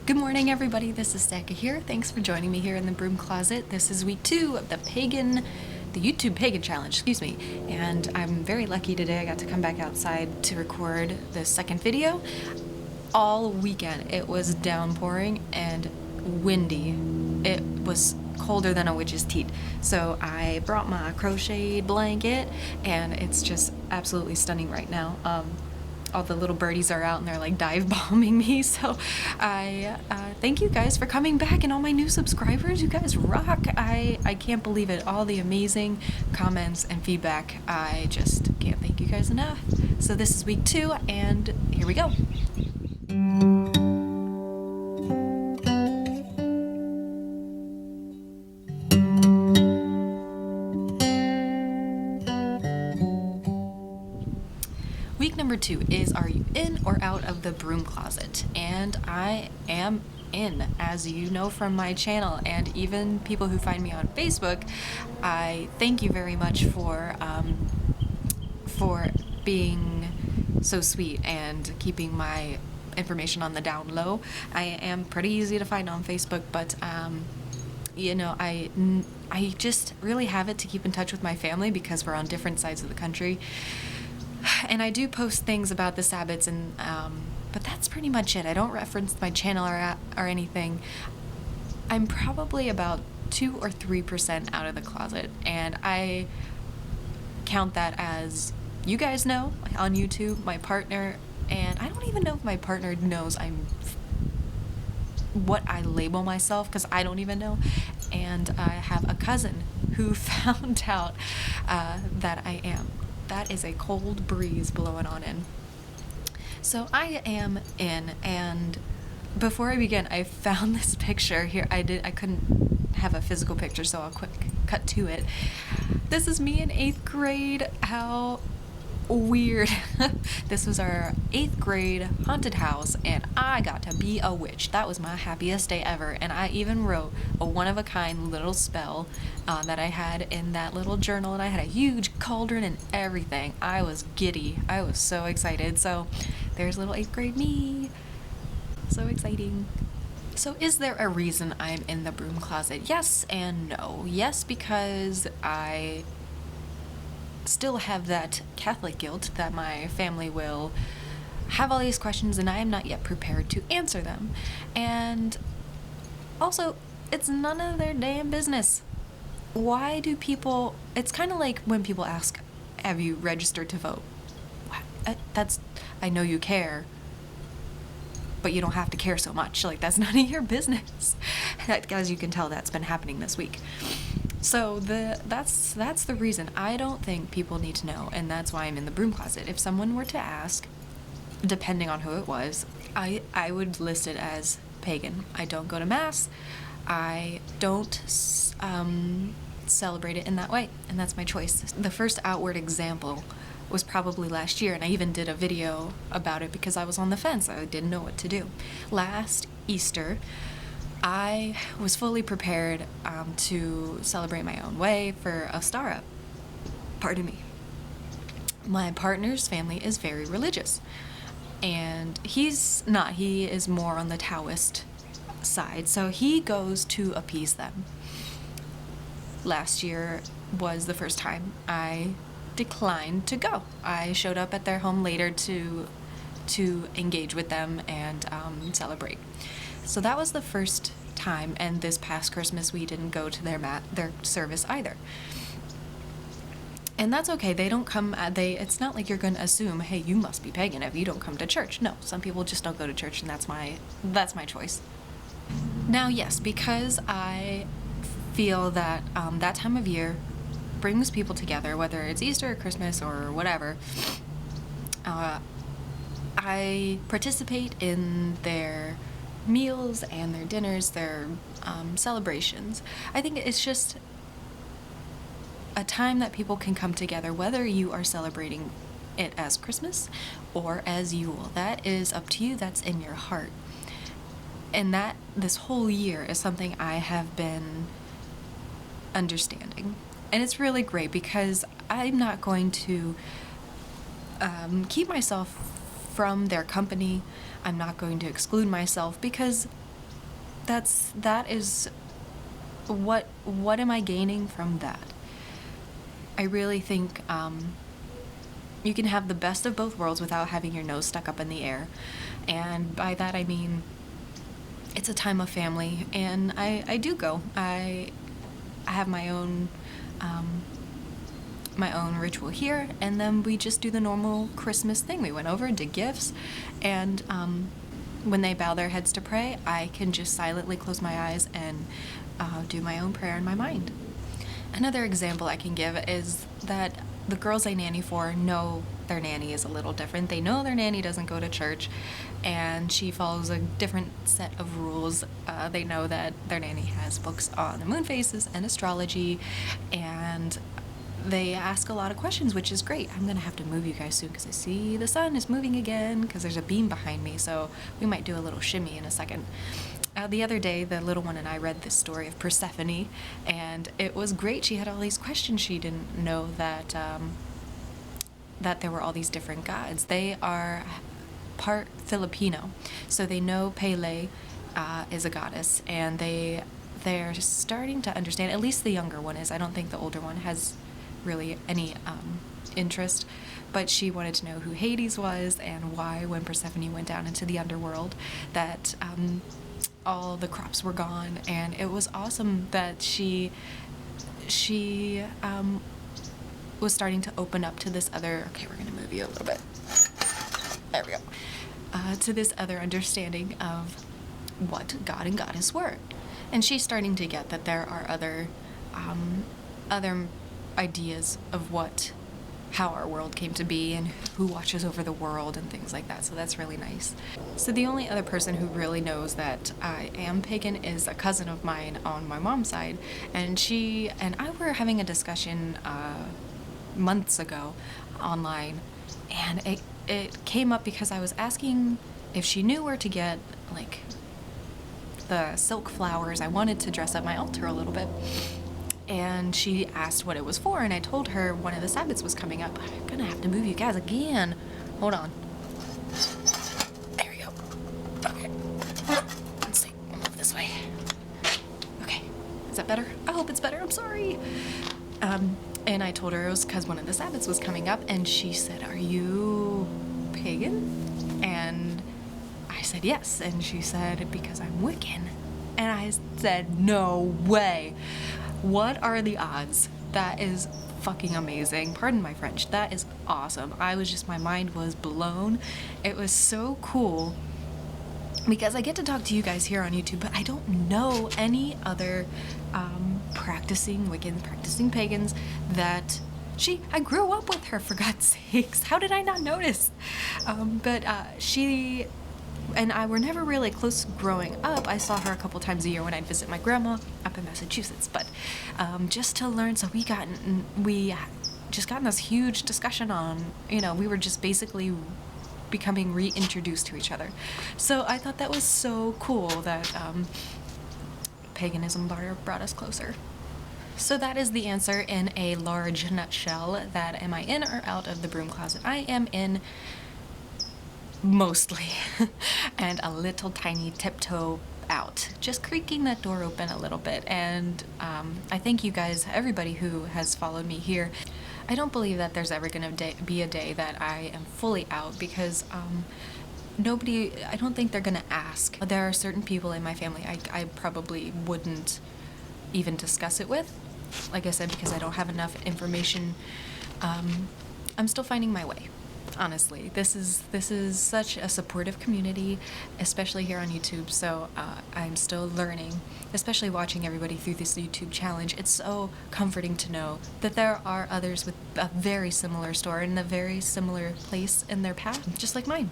Good morning, everybody. This is Stacka here. Thanks for joining me here in the Broom Closet. This is week 2 of the YouTube Pagan Challenge, excuse me. And I'm very lucky today. I got to come back outside to record the second video. All weekend it was downpouring and windy. It was colder than a witch's teat. So I brought my crocheted blanket and it's just absolutely stunning right now. All the little birdies are out and they're like dive bombing me. So I thank you guys for coming back and all my new subscribers. You guys rock. I can't believe it. All the amazing comments and feedback. I just can't thank you guys enough. So this is week 2 and here we go. Week number 2 is, are you in or out of the broom closet? And I am in, as you know from my channel, and even people who find me on Facebook. I thank you very much for being so sweet and keeping my information on the down low. I am pretty easy to find on Facebook, but you know, I just really have it to keep in touch with my family because we're on different sides of the country. And I do post things about the Sabbats, and but that's pretty much it. I don't reference my channel or anything. I'm probably about 2 or 3% out of the closet, and I count that as, you guys know, on YouTube, my partner, and I don't even know if my partner knows what I label myself, because I don't even know. And I have a cousin who found out that I am. That is a cold breeze blowing on in. So I am in, and before I begin, I found this picture here. I couldn't have a physical picture, so I'll quick cut to it. This is me in 8th grade. How weird. This was our 8th grade haunted house, and I got to be a witch. That was my happiest day ever, and I even wrote a one-of-a-kind little spell that I had in that little journal, and I had a huge cauldron and everything. I was giddy. I was so excited. So there's little 8th grade me. So exciting. So is there a reason I'm in the broom closet? Yes and no. Yes, because I still have that Catholic guilt that my family will have all these questions and I am not yet prepared to answer them. And also, it's none of their damn business. Why do people, it's kind of like when people ask, have you registered to vote? I know you care, but you don't have to care so much. Like, that's none of your business. As you can tell, that's been happening this week. So that's the reason. I don't think people need to know, and that's why I'm in the broom closet. If someone were to ask, depending on who it was, I would list it as pagan. I don't go to mass. I don't celebrate it in that way, and that's my choice. The first outward example was probably last year, and I even did a video about it because I was on the fence. I didn't know what to do. Last Easter, I was fully prepared to celebrate my own way for a star up. Pardon me. My partner's family is very religious, and he's not. He is more on the Taoist side, so he goes to appease them. Last year was the first time I declined to go. I showed up at their home later to engage with them and celebrate. So that was the first time, and this past Christmas we didn't go to their service either. And that's okay. They don't come. It's not like you're going to assume, hey, you must be pagan if you don't come to church. No, some people just don't go to church, and that's my choice. Now, yes, because I feel that that time of year brings people together, whether it's Easter or Christmas or whatever. I participate in their meals and their dinners, their celebrations. I think it's just a time that people can come together, whether you are celebrating it as Christmas or as Yule. That is up to you. That's in your heart. And that this whole year is something I have been understanding. And it's really great because I'm not going to keep myself from their company. I'm not going to exclude myself because that is what am I gaining from that? I really think you can have the best of both worlds without having your nose stuck up in the air. And by that I mean it's a time of family, and I do go. I have my own ritual here, and then we just do the normal Christmas thing. We went over and did gifts, and when they bow their heads to pray, I can just silently close my eyes and do my own prayer in my mind. Another example I can give is that the girls I nanny for know their nanny is a little different. They know their nanny doesn't go to church, and she follows a different set of rules. They know that their nanny has books on the moon phases and astrology, and they ask a lot of questions, which is great. I'm gonna have to move you guys soon because I see the sun is moving again because there's a beam behind me, so we might do a little shimmy in a second. The other day, the little one and I read this story of Persephone, and it was great. She had all these questions. She didn't know that that there were all these different gods. They are part Filipino, so they know Pele is a goddess, and they're starting to understand. At least the younger one is. I don't think the older one has really any interest, but she wanted to know who Hades was and why, when Persephone went down into the underworld, that all the crops were gone. And it was awesome that she was starting to open up to this other, okay, we're gonna move you a little bit, there we go, to this other understanding of what God and Goddess were. And she's starting to get that there are other ideas of how our world came to be and who watches over the world and things like that, so that's really nice. So the only other person who really knows that I am pagan is a cousin of mine on my mom's side, and she and I were having a discussion months ago online, and it came up because I was asking if she knew where to get like the silk flowers. I wanted to dress up my altar a little bit, and she asked what it was for, and I told her one of the Sabbats was coming up. I'm gonna have to move you guys again. Hold on. There we go. Okay. Let's see. We'll move this way. Okay. Is that better? I hope it's better. I'm sorry. And I told her it was because one of the Sabbats was coming up, and she said, "Are you pagan?" And I said, "Yes." And she said, "Because I'm Wiccan." And I said, "No way. What are the odds?" That is fucking amazing. Pardon my French. That is awesome. My mind was blown. It was so cool because I get to talk to you guys here on YouTube, but I don't know any other practicing Wiccans, practicing pagans that I grew up with her, for God's sakes. How did I not notice? But she and I were never really close growing up. I saw her a couple times a year when I'd visit my grandma up in Massachusetts, but just to learn, so we just got in this huge discussion on, we were just basically becoming reintroduced to each other. So I thought that was so cool that paganism brought us closer. So that is the answer in a large nutshell. That am I in or out of the broom closet? I am in, mostly, and a little tiny tiptoe out, just creaking that door open a little bit. And I thank you guys, everybody who has followed me here. I don't believe that there's ever going to be a day that I am fully out, because I don't think they're going to ask. There are certain people in my family I probably wouldn't even discuss it with, like I said, because I don't have enough information. I'm still finding my way. Honestly, this is such a supportive community, especially here on YouTube, so I'm still learning, especially watching everybody through this YouTube challenge. It's so comforting to know that there are others with a very similar story and a very similar place in their path, just like mine.